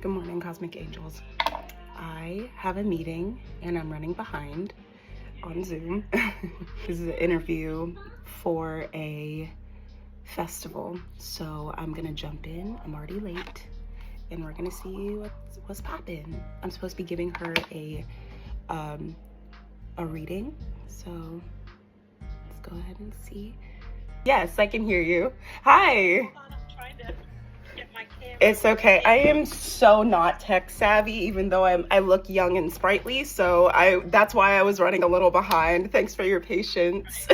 Good morning, Cosmic Angels. I have a meeting and I'm running behind on Zoom. This is an interview for a festival, so I'm gonna jump in. I'm already late, and we're gonna see what's poppin'. I'm supposed to be giving her a reading, so let's go ahead and see. Yes, I can hear you. Hi. I'm trying to get my camera. It's okay. I am so not tech savvy, even though I look young and sprightly. So that's why I was running a little behind. Thanks for your patience.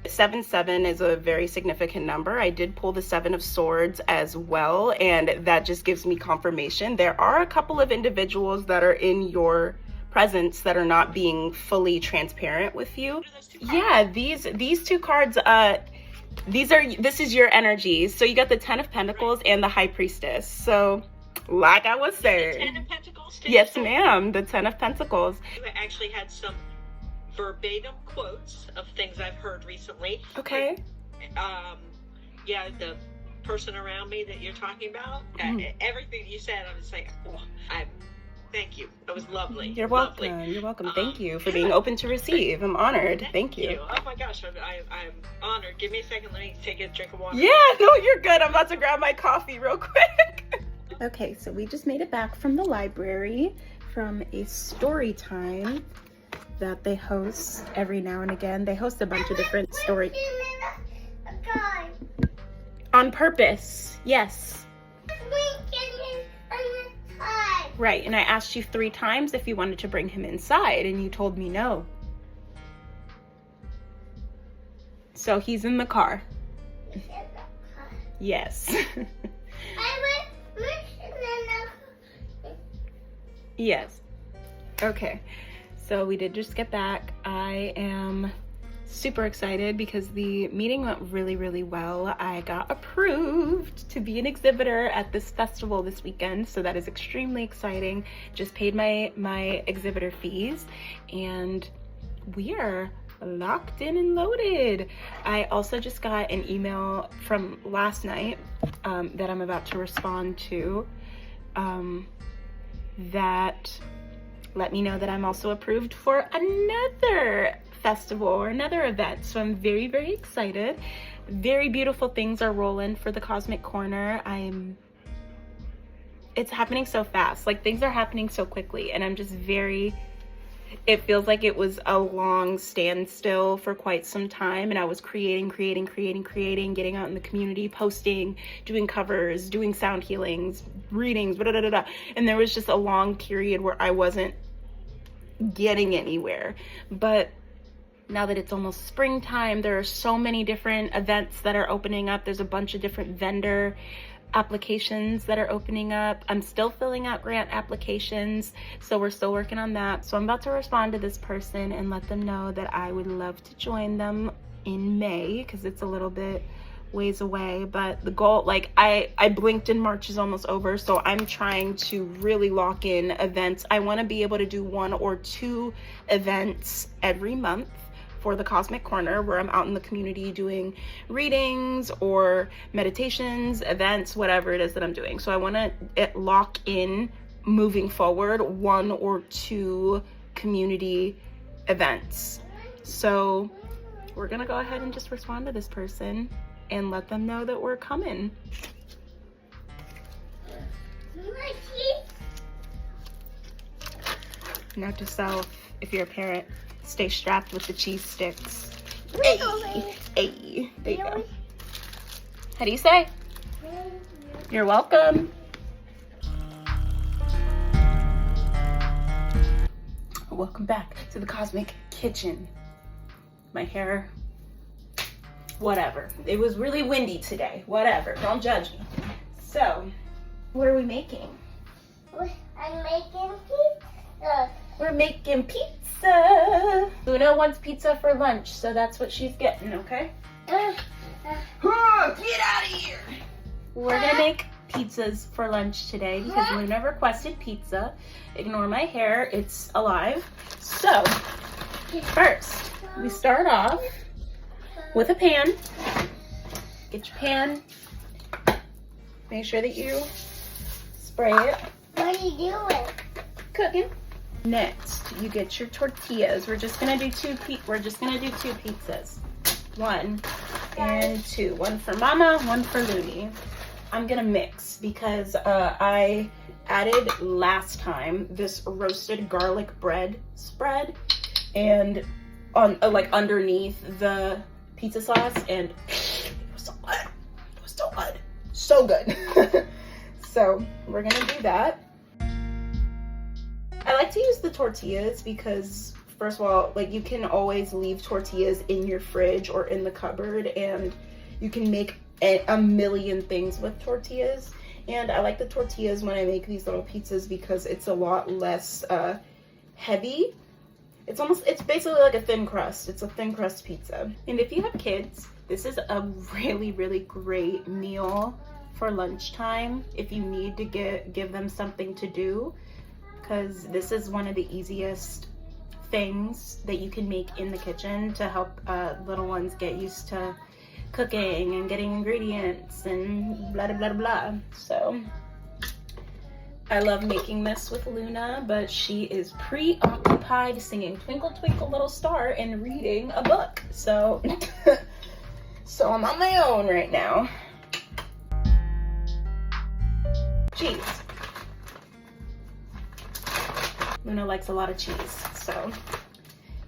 7-7 is a very significant number. I did pull the 7 of Swords as well, and that just gives me confirmation. There are a couple of individuals that are in your presence that are not being fully transparent with you. Yeah, these two cards, this is your energy. So you got the 10 of Pentacles and the High Priestess. So like I was saying, The 10 of Pentacles? yes ma'am, the 10 of Pentacles. You actually had some verbatim quotes of things I've heard recently. Okay. Yeah, the person around me that you're talking about, everything you said, I was like, oh, thank you. That was lovely. You're welcome. Lovely. You're welcome. Thank you for being open to receive. I'm honored. Thank you. Oh my gosh, I'm honored. Give me a second. Let me take a drink of water. Yeah, no, you're good. I'm about to grab my coffee real quick. Okay, so we just made it back from the library from a story time that they host every now and again. They host a bunch of different story. On purpose, yes. Right, and I asked you 3 times if you wanted to bring him inside, and you told me no. So he's in the car. Yes. Yes. Okay. So we did just get back. I am super excited because the meeting went really, really well. I got approved to be an exhibitor at this festival this weekend, so that is extremely exciting. Just paid my exhibitor fees, and we are locked in and loaded. I also just got an email from last night that I'm about to respond to that let me know that I'm also approved for another festival or another event. So I'm very, very excited. Very beautiful things are rolling for the Cosmic Corner. It's happening so fast. Like, things are happening so quickly, and I'm just it feels like it was a long standstill for quite some time, and I was creating, getting out in the community, posting, doing covers, doing sound healings, readings, and there was just a long period where I wasn't getting anywhere. But now that it's almost springtime, there are so many different events that are opening up. There's a bunch of different vendor applications that are opening up. I'm still filling out grant applications, so we're still working on that. So I'm about to respond to this person and let them know that I would love to join them in May, because it's a little bit ways away. But the goal, like, I blinked and March is almost over, so I'm trying to really lock in events. I want to be able to do 1 or 2 events every month for the Cosmic Corner, where I'm out in the community doing readings or meditations, events, whatever it is that I'm doing. So I want to lock in, moving forward, 1 or 2 community events. So we're gonna go ahead and just respond to this person and let them know that we're coming. Note to self, if you're a parent, stay strapped with the cheese sticks. Hey, hey, there you go. How do you say? You're welcome. Welcome back to the Cosmic Kitchen. My hair, whatever. It was really windy today. Whatever, don't judge me. So, what are we making? I'm making pizza. We're making pizza. Luna wants pizza for lunch, so that's what she's getting, okay? Get out of here. We're gonna make pizzas for lunch today because Luna requested pizza. Ignore my hair, it's alive. So, first, we start off with a pan. Get your pan. Make sure that you spray it. What are you doing? Cooking. Next, you get your tortillas. We're just gonna do two pizzas. 1 and 2. One for Mama, one for Looney. I'm gonna mix because I added last time this roasted garlic bread spread and on like underneath the pizza sauce, and it was so good. It was so good. So good. So we're gonna do that. I like to use the tortillas because, first of all, like, you can always leave tortillas in your fridge or in the cupboard, and you can make a million things with tortillas. And I like the tortillas when I make these little pizzas because it's a lot less heavy. It's basically like a thin crust. It's a thin crust pizza. And if you have kids, this is a really, really great meal for lunchtime if you need to give them something to do, because this is one of the easiest things that you can make in the kitchen to help little ones get used to cooking and getting ingredients and blah, blah, blah, blah. So I love making this with Luna, but she is preoccupied singing Twinkle Twinkle Little Star and reading a book. So, so I'm on my own right now. Cheese. Luna likes a lot of cheese, so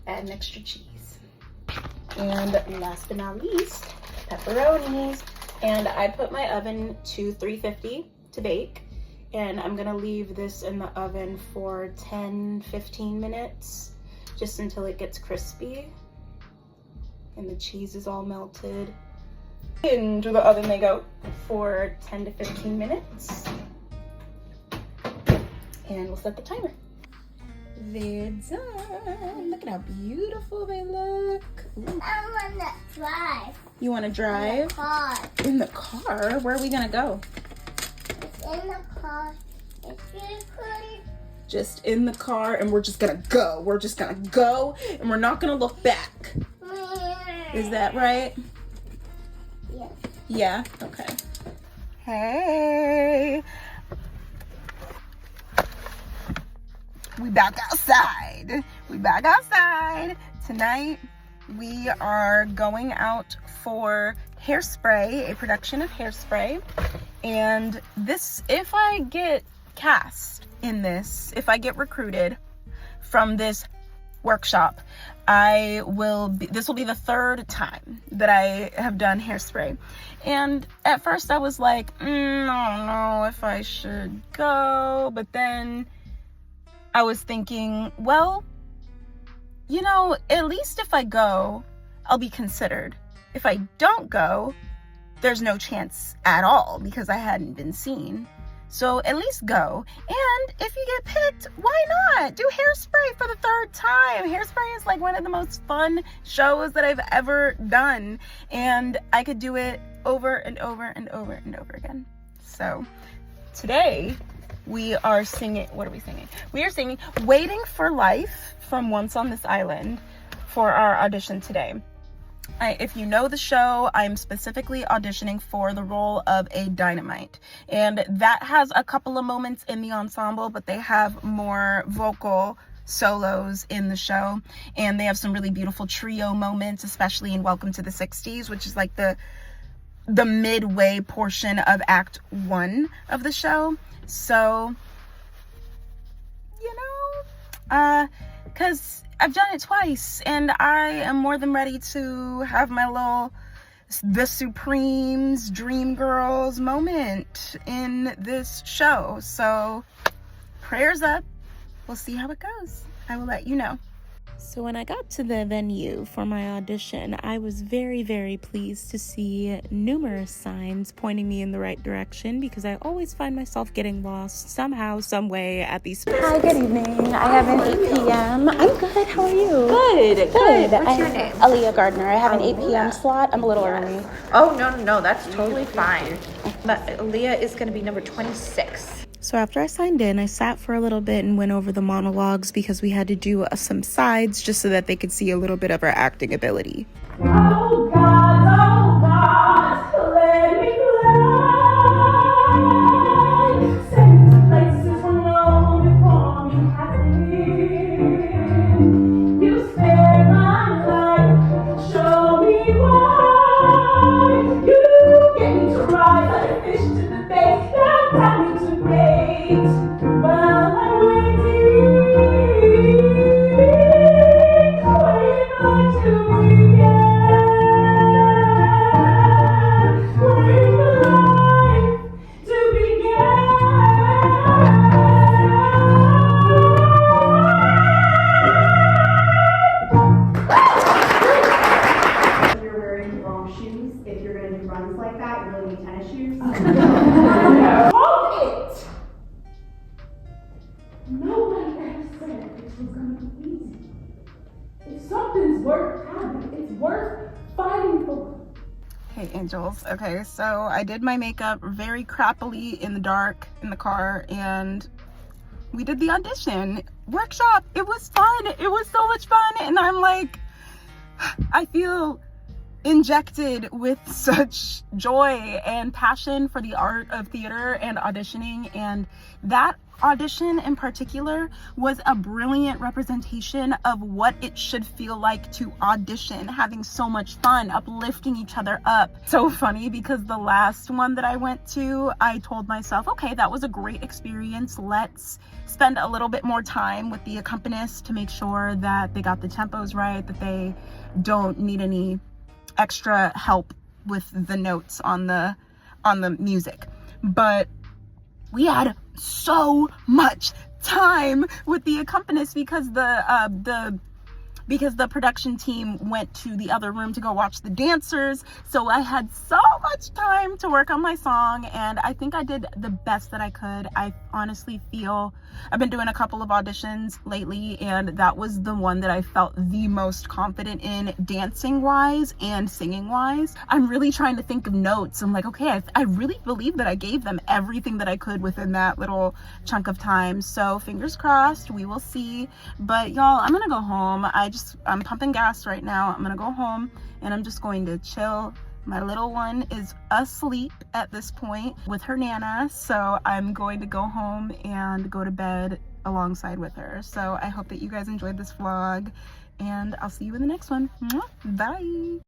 add an extra cheese. And last but not least, pepperonis. And I put my oven to 350 to bake, and I'm gonna leave this in the oven for 10-15 minutes, just until it gets crispy and the cheese is all melted. Into the oven they go for 10 to 15 minutes, and we'll set the timer. They're done. Look at how beautiful they look. Ooh. I want to drive. You want to drive? In the car. In the car? Where are we going to go? It's in the car. It's really pretty. Just in the car, and we're just going to go. We're just going to go, and we're not going to look back. Is that right? Yeah. Yeah? Okay. Hey. We back outside. We back outside. Tonight, we are going out for Hairspray, a production of Hairspray. And this, if I get cast in this, if I get recruited from this workshop, this will be the third time that I have done Hairspray. And at first I was like, I don't know if I should go. But then I was thinking, well, you know, at least if I go, I'll be considered. If I don't go, there's no chance at all because I hadn't been seen. So at least go. And if you get picked, why not? Do Hairspray for the third time. Hairspray is like one of the most fun shows that I've ever done. And I could do it over and over and over and over again. So today, we are singing, what are we singing? We are singing Waiting for Life from Once on This Island for our audition today. If you know the show, I'm specifically auditioning for the role of a Dynamite. And that has a couple of moments in the ensemble, but they have more vocal solos in the show. And they have some really beautiful trio moments, especially in Welcome to the 60s, which is like the midway portion of Act 1 of the show. So, you know, because I've done it twice, and I am more than ready to have my little The Supremes Dream Girls moment in this show. So, prayers up. We'll see how it goes. I will let you know. So when I got to the venue for my audition, I was very, very pleased to see numerous signs pointing me in the right direction because I always find myself getting lost somehow, some way at these places. Hi, good evening. I have an 8 p.m. I'm good. How are you? Good. What's your name? Aaliyah Gardner. I have an 8 p.m. slot. I'm a little early. Oh, no, that's totally fine. But Aaliyah is going to be number 26. So after I signed in, I sat for a little bit and went over the monologues because we had to do some sides just so that they could see a little bit of our acting ability. Oh God, let me fly. You're wearing the wrong shoes. If you're going to do runs like that, you really need tennis shoes. Hold it! Nobody ever said this was going to be easy. If something's worth having, it's worth fighting for. Hey angels, okay, so I did my makeup very crappily in the dark in the car, and we did the audition workshop. It was fun. It was so much fun, and I'm like, I feel injected with such joy and passion for the art of theater and auditioning, and that audition in particular was a brilliant representation of what it should feel like to audition, having so much fun, uplifting each other up. So funny, because the last one that I went to, I told myself, okay, that was a great experience, let's spend a little bit more time with the accompanist to make sure that they got the tempos right, that they don't need any extra help with the notes on the music. But we had so much time with the accompanist because the production team went to the other room to go watch the dancers. So I had so much time to work on my song, and I think I did the best that I could. I honestly feel I've been doing a couple of auditions lately, and that was the one that I felt the most confident in, dancing wise and singing wise. I'm really trying to think of notes. I'm like, okay, I really believe that I gave them everything that I could within that little chunk of time. So fingers crossed, we will see. But y'all, I'm gonna go home. I'm pumping gas right now. I'm gonna go home and I'm just going to chill. My little one is asleep at this point with her nana, so I'm going to go home and go to bed alongside with her. So I hope that you guys enjoyed this vlog, and I'll see you in the next one. Bye.